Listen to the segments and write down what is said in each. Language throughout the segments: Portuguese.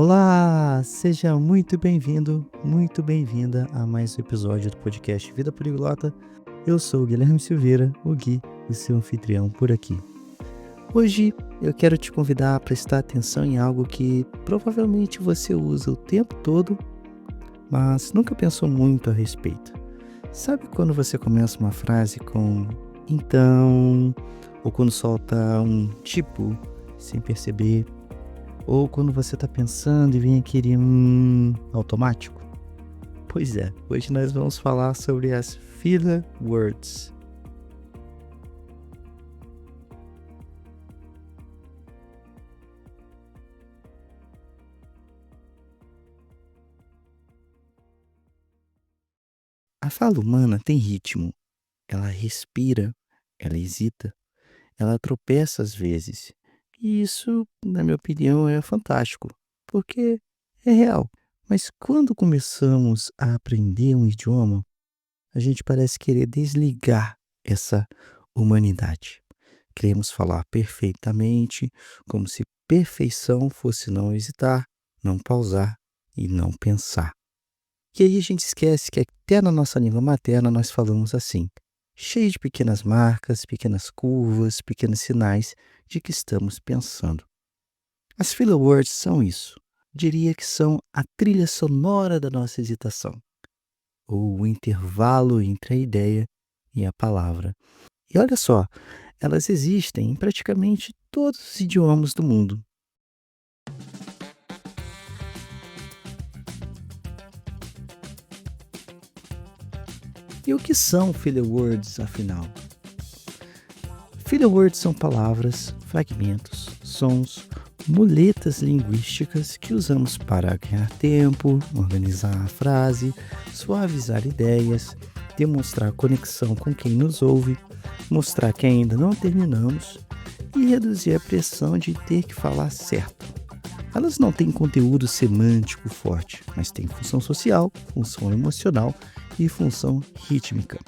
Olá, seja muito bem-vindo, muito bem-vinda a mais um episódio do podcast Vida Poliglota. Eu sou o Guilherme Silveira, o Gui, o seu anfitrião por aqui. Hoje eu quero te convidar a prestar atenção em algo que provavelmente você usa o tempo todo, mas nunca pensou muito a respeito. Sabe quando você começa uma frase com então, ou quando solta um tipo sem perceber? Ou quando você está pensando e vem aquele automático? Pois é, hoje nós vamos falar sobre as filler words. A fala humana tem ritmo, ela respira, ela hesita, ela tropeça às vezes. E isso, na minha opinião, é fantástico, porque é real. Mas quando começamos a aprender um idioma, a gente parece querer desligar essa humanidade. Queremos falar perfeitamente, como se perfeição fosse não hesitar, não pausar e não pensar. E aí a gente esquece que até na nossa língua materna nós falamos assim, cheio de pequenas marcas, pequenas curvas, pequenos sinais de que estamos pensando. As filler words são isso. Diria que são a trilha sonora da nossa hesitação, ou o intervalo entre a ideia e a palavra. E olha só, elas existem em praticamente todos os idiomas do mundo. E o que são filler words, afinal? Filler words são palavras, fragmentos, sons, muletas linguísticas que usamos para ganhar tempo, organizar a frase, suavizar ideias, demonstrar conexão com quem nos ouve, mostrar que ainda não terminamos e reduzir a pressão de ter que falar certo. Elas não têm conteúdo semântico forte, mas têm função social, função emocional e função rítmica.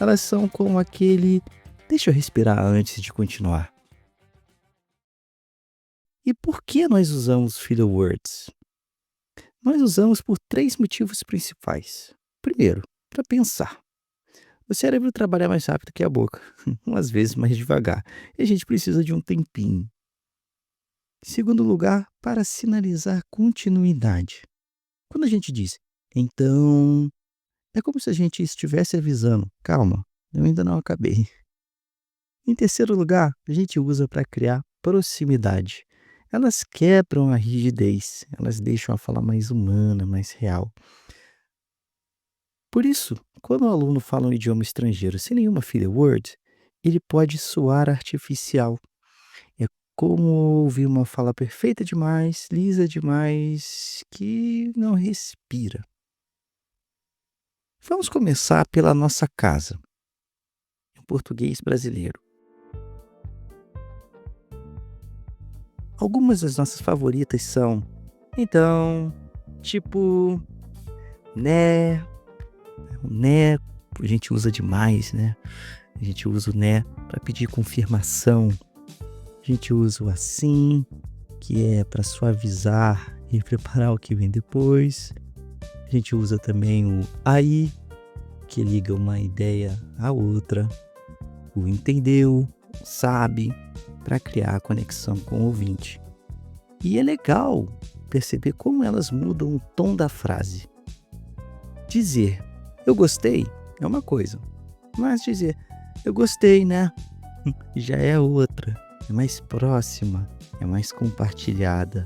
Elas são como aquele "deixa eu respirar antes de continuar". E por que nós usamos filler words? Nós usamos por 3 motivos principais. Primeiro, para pensar. O cérebro trabalha mais rápido que a boca, às vezes mais devagar, e a gente precisa de um tempinho. Segundo lugar, para sinalizar continuidade. Quando a gente diz então, é como se a gente estivesse avisando: calma, eu ainda não acabei. Em terceiro lugar, a gente usa para criar proximidade. Elas quebram a rigidez, elas deixam a fala mais humana, mais real. Por isso, quando o aluno fala um idioma estrangeiro sem nenhuma filler word, ele pode soar artificial. É como ouvir uma fala perfeita demais, lisa demais, que não respira. Vamos começar pela nossa casa, o português brasileiro. Algumas das nossas favoritas são então, tipo, né, o né, a gente usa demais, né? A gente usa o né para pedir confirmação. A gente usa o assim, que é para suavizar e preparar o que vem depois. A gente usa também o aí, que liga uma ideia à outra. O entendeu, sabe, para criar a conexão com o ouvinte. E é legal perceber como elas mudam o tom da frase. Dizer eu gostei é uma coisa, mas dizer eu gostei, né? Já é outra, é mais próxima, é mais compartilhada.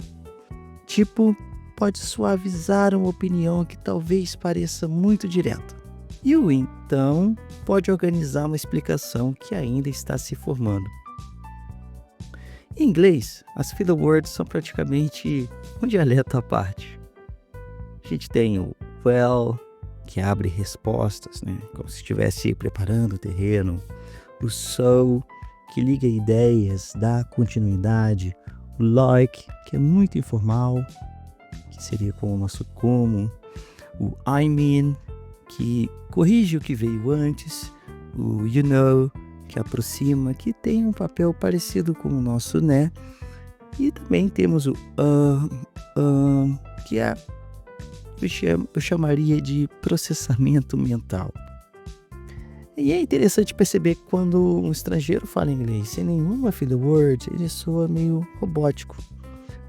Tipo, pode suavizar uma opinião que talvez pareça muito direta. E o então pode organizar uma explicação que ainda está se formando. Em inglês, as filler words são praticamente um dialeto à parte. A gente tem o well, que abre respostas, né? Como se estivesse preparando o terreno. O so, que liga ideias, dá continuidade. O like, que é muito informal, que seria com o nosso como. O I mean, que corrige o que veio antes. O you know, que aproxima, que tem um papel parecido com o nosso né. E também temos o que é, eu chamaria de processamento mental. E é interessante perceber que quando um estrangeiro fala inglês sem nenhuma filler word, ele soa meio robótico.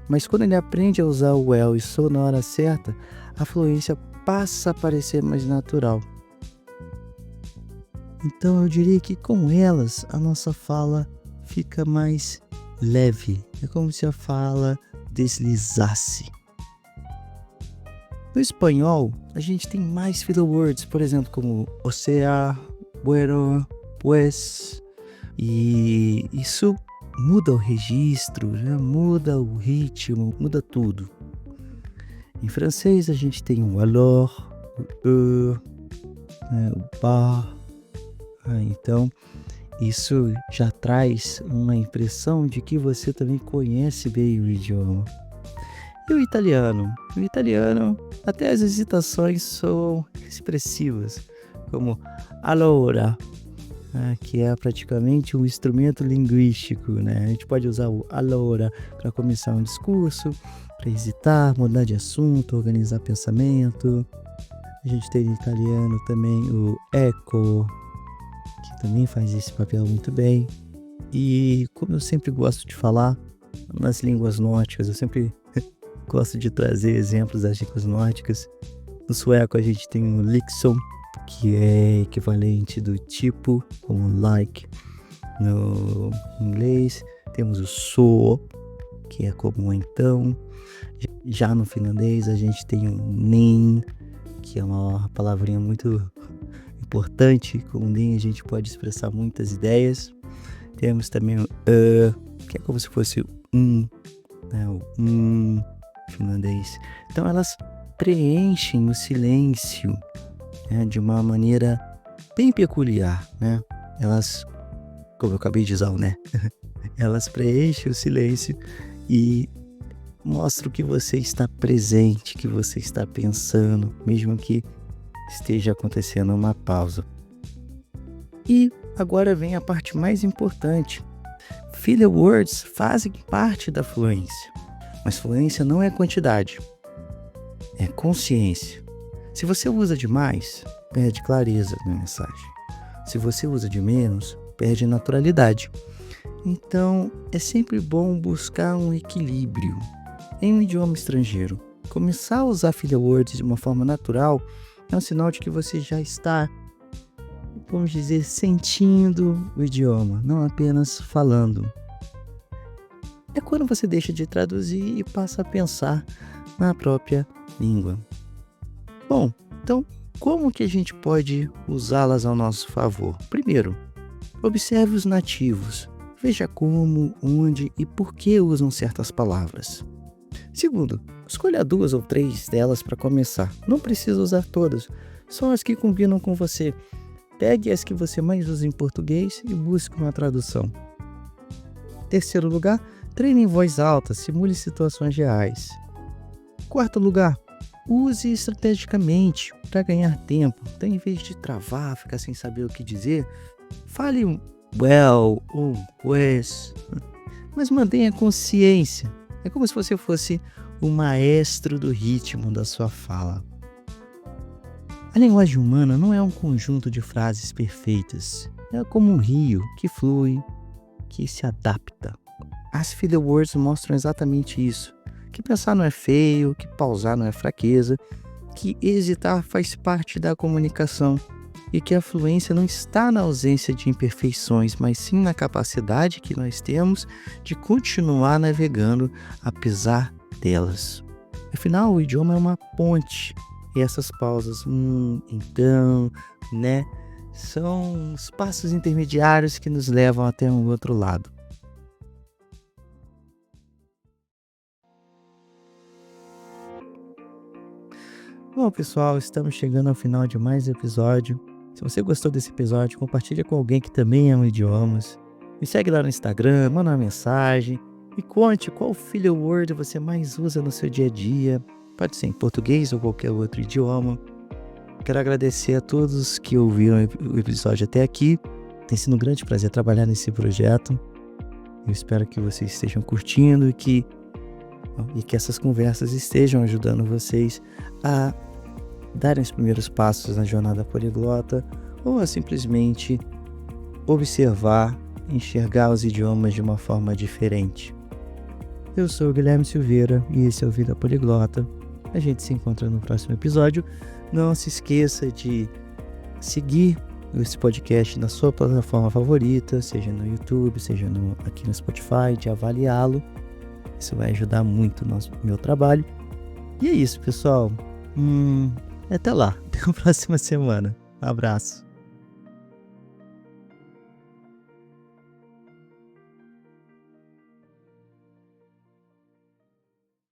Mas quando ele aprende a usar o well e soa na hora certa, a fluência passa a parecer mais natural. Então eu diria que com elas a nossa fala fica mais leve. É como se a fala deslizasse. No espanhol, a gente tem mais filler words, por exemplo, como o sea, bueno, pues. E isso muda o registro, né? Muda o ritmo, muda tudo. Em francês a gente tem o alors, o né, o pas. Então isso já traz uma impressão de que você também conhece bem o idioma. E o italiano? O italiano, até as hesitações são expressivas, como allora, que é praticamente um instrumento linguístico, né? A gente pode usar o allora para começar um discurso, para hesitar, mudar de assunto, organizar pensamento. A gente tem em italiano também o ecco, que também faz esse papel muito bem. E como eu sempre gosto de falar nas línguas nórdicas, eu sempre gosto de trazer exemplos das línguas nórdicas. No sueco a gente tem o liksom, que é equivalente do tipo, como like. No inglês temos o so, que é como então. Já no finlandês a gente tem o nin, que é uma palavrinha muito importante. Com o nin a gente pode expressar muitas ideias. Temos também o que é como se fosse né, o finlandês. Então elas preenchem o silêncio, né, de uma maneira bem peculiar, né? Elas, como eu acabei de usar, né? Elas preenchem o silêncio e mostram que você está presente, que você está pensando, mesmo que esteja acontecendo uma pausa. E agora vem a parte mais importante. Filler words fazem parte da fluência, mas fluência não é quantidade, é consciência. Se você usa demais, perde clareza na mensagem. Se você usa de menos, perde naturalidade. Então, é sempre bom buscar um equilíbrio. Em um idioma estrangeiro, começar a usar filler words de uma forma natural é um sinal de que você já está, vamos dizer, sentindo o idioma, não apenas falando. É quando você deixa de traduzir e passa a pensar na própria língua. Bom, então, como que a gente pode usá-las ao nosso favor? Primeiro, observe os nativos. Veja como, onde e por que usam certas palavras. Segundo, escolha 2 ou 3 delas para começar. Não precisa usar todas, só as que combinam com você. Pegue as que você mais usa em português e busque uma tradução. Terceiro lugar, treine em voz alta, simule situações reais. Quarto lugar, use estrategicamente para ganhar tempo. Então, em vez de travar, ficar sem saber o que dizer, fale well ou pues, mas mantenha consciência. É como se você fosse o maestro do ritmo da sua fala. A linguagem humana não é um conjunto de frases perfeitas. É como um rio que flui, que se adapta. As filler words mostram exatamente isso. Que pensar não é feio, que pausar não é fraqueza, que hesitar faz parte da comunicação e que a fluência não está na ausência de imperfeições, mas sim na capacidade que nós temos de continuar navegando apesar delas. Afinal, o idioma é uma ponte e essas pausas, então, né, são os passos intermediários que nos levam até um outro lado. Bom, pessoal, estamos chegando ao final de mais um episódio. Se você gostou desse episódio, compartilha com alguém que também ama idiomas. Me segue lá no Instagram, manda uma mensagem. Me conte qual filler word você mais usa no seu dia a dia. Pode ser em português ou qualquer outro idioma. Quero agradecer a todos que ouviram o episódio até aqui. Tem sido um grande prazer trabalhar nesse projeto. Eu espero que vocês estejam curtindo e que e que essas conversas estejam ajudando vocês a darem os primeiros passos na jornada poliglota ou a simplesmente observar, enxergar os idiomas de uma forma diferente. Eu sou o Guilherme Silveira e esse é o Vida Poliglota. A gente se encontra no próximo episódio. Não se esqueça de seguir esse podcast na sua plataforma favorita, seja no YouTube, seja aqui no Spotify, de avaliá-lo. Isso vai ajudar muito no meu trabalho. E é isso, pessoal. Até lá. Até a próxima semana. Um abraço.